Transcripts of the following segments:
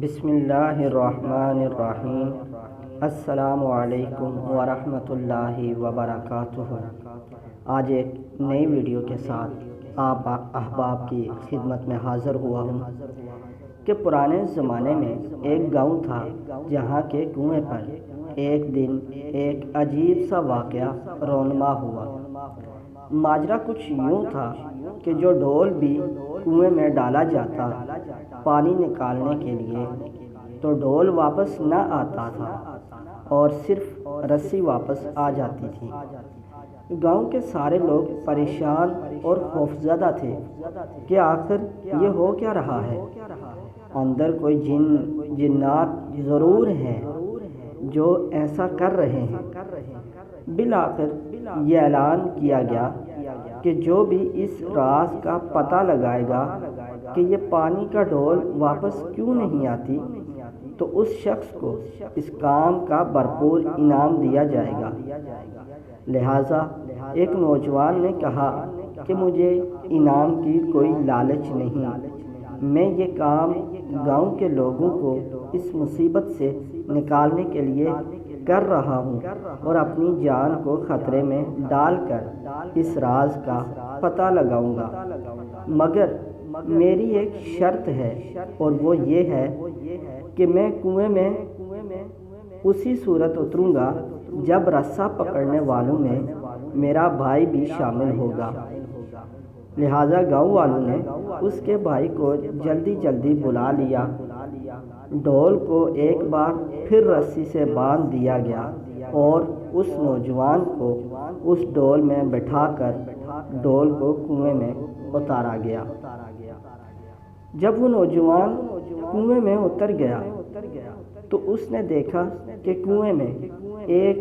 بسم اللہ الرحمن الرحیم۔ السلام علیکم ورحمۃ اللہ وبرکاتہ۔ آج ایک نئی ویڈیو کے ساتھ آپ احباب کی خدمت میں حاضر ہوا ہوں کہ پرانے زمانے میں ایک گاؤں تھا جہاں کے کنویں پر ایک دن ایک عجیب سا واقعہ رونما ہوا۔ ماجرا کچھ یوں تھا کہ جو ڈول بھی کنویں میں ڈالا جاتا پانی نکالنے کے لیے تو ڈول واپس نہ آتا تھا اور صرف رسی واپس آ جاتی تھی۔ گاؤں کے سارے لوگ پریشان اور خوفزدہ تھے کہ آخر یہ ہو کیا رہا ہے۔ اندر کوئی جنات ضرور ہیں جو ایسا کر رہے ہیں۔ بالآخر یہ اعلان کیا گیا کہ جو بھی اس راز کا پتہ لگائے گا کہ یہ پانی کا ڈول واپس کیوں نہیں آتی تو اس شخص کو اس کام کا بھرپور انعام دیا جائے گا۔ لہٰذا ایک نوجوان نے کہا کہ مجھے انعام کی کوئی لالچ نہیں، میں یہ کام گاؤں کے لوگوں کو اس مصیبت سے نکالنے کے لیے کر رہا ہوں اور اپنی جان کو خطرے میں ڈال کر اس راز کا پتہ لگاؤں گا، مگر میری ایک شرط ہے اور وہ یہ ہے کہ میں کنویں میں اسی صورت اتروں گا جب رسا پکڑنے والوں میں میرا بھائی بھی شامل ہوگا۔ لہٰذا گاؤں والوں نے اس کے بھائی کو جلدی بلا لیا۔ ڈول کو ایک بار پھر رسی سے باندھ دیا گیا اور اس نوجوان کو اس ڈول میں بٹھا کر ڈول کو کنویں میں اتارا گیا۔ جب وہ نوجوان کنویں میں اتر گیا تو اس نے دیکھا کہ کنویں میں ایک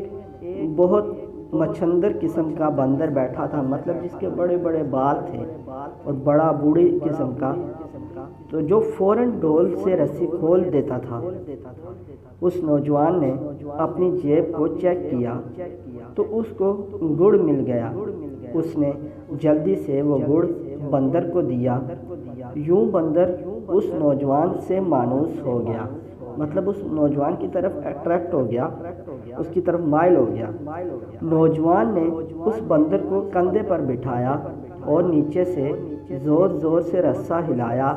بہت مچھندر قسم کا بندر بیٹھا تھا، مطلب جس کے بڑے بڑے بال تھے اور بڑا بوڑھی قسم کا، تو جو فوراً ڈول سے رسی کھول دیتا تھا۔ اس نوجوان نے اپنی جیب کو چیک کیا تو اس کو گڑ مل گیا۔ اس نے جلدی سے وہ گڑ بندر کو دیا۔ یوں بندر اس نوجوان سے مانوس ہو گیا، مطلب اس نوجوان کی طرف اٹریکٹ ہو گیا، اس کی طرف مائل ہو گیا۔ نوجوان نے اس بندر کو کندھے پر بٹھایا اور نیچے سے زور سے رسا ہلایا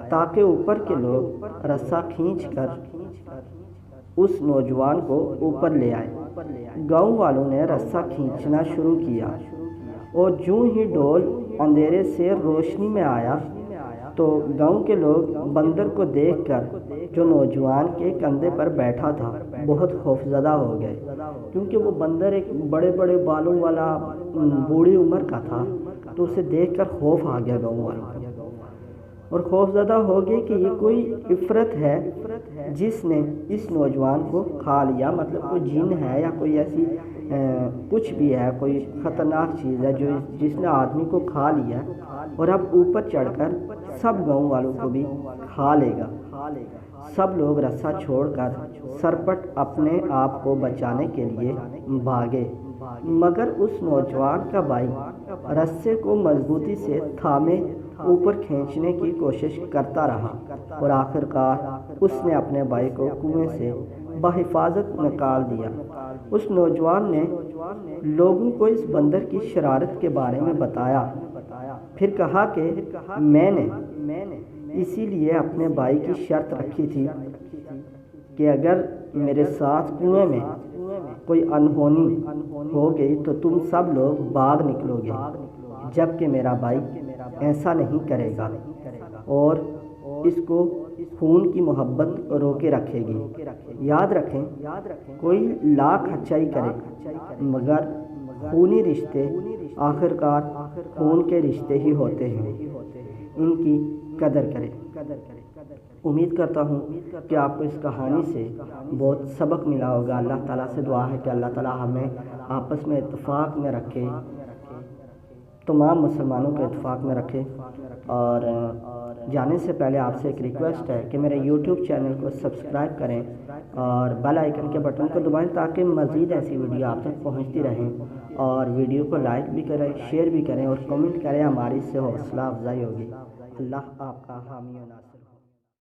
تاکہ اوپر کے لوگ رسا کھینچ کر اس نوجوان کو اوپر لے آئے۔ گاؤں والوں نے رسا کھینچنا شروع کیا اور جوں ہی ڈول اندھیرے سے روشنی میں آیا تو گاؤں کے لوگ بندر کو دیکھ کر جو نوجوان کے کندھے پر بیٹھا تھا بہت خوفزدہ ہو گئے، کیونکہ وہ بندر ایک بڑے بڑے بالوں والا بوڑھی عمر کا تھا، تو اسے دیکھ کر خوف آ گیا گاؤں والوں کو، اور خوفزدہ ہو گئے کہ یہ کوئی عفرت ہے جس نے اس نوجوان کو کھا لیا، مطلب کوئی جن ہے یا کوئی ایسی کچھ بھی ہے، کوئی خطرناک چیز ہے جس نے آدمی کو کھا لیا اور اب اوپر چڑھ کر سب گاؤں والوں کو بھی کھا لے گا۔ سب لوگ رسا چھوڑ کر سرپٹ اپنے آپ کو بچانے کے لیے بھاگے، مگر اس نوجوان کا بھائی رسے کو مضبوطی سے تھامے اوپر کھینچنے کی کوشش کرتا رہا اور آخرکار اس نے اپنے بھائی کو کنویں سے بحفاظت نکال دیا۔ اس نوجوان نے لوگوں کو اس بندر کی شرارت کے بارے میں بتایا، پھر کہا کہ میں نے اسی لیے اپنے بھائی کی شرط رکھی تھی کہ اگر میرے ساتھ کنویں میں کوئی انہونی ہو گئی تو تم سب لوگ بھاگ نکلو گے، جبکہ میرا بھائی ایسا نہیں کرے گا اور اس کو خون کی محبت روکے رکھے گی۔ یاد رکھیں، کوئی لاکھ اچھائی کرے مگر خونی رشتے آخرکار خون کے رشتے ہی ہوتے ہیں، ان کی قدر کریں۔ امید کرتا ہوں کہ آپ کو اس کہانی سے بہت سبق ملا ہوگا۔ اللہ تعالیٰ سے دعا ہے کہ اللہ تعالیٰ ہمیں آپس میں اتفاق میں رکھے، تمام مسلمانوں کو اتفاق میں رکھے۔ اور جانے سے پہلے آپ سے ایک ریکویسٹ ہے کہ میرے یوٹیوب چینل کو سبسکرائب کریں اور بیل آئیکن کے بٹن کو دبائیں تاکہ مزید ایسی ویڈیو آپ تک پہنچتی رہیں، اور ویڈیو کو لائک بھی کریں، شیئر بھی کریں اور کمنٹ کریں، ہماری اس سے حوصلہ افزائی ہوگی۔ اللہ آپ کا حامی و ناصر۔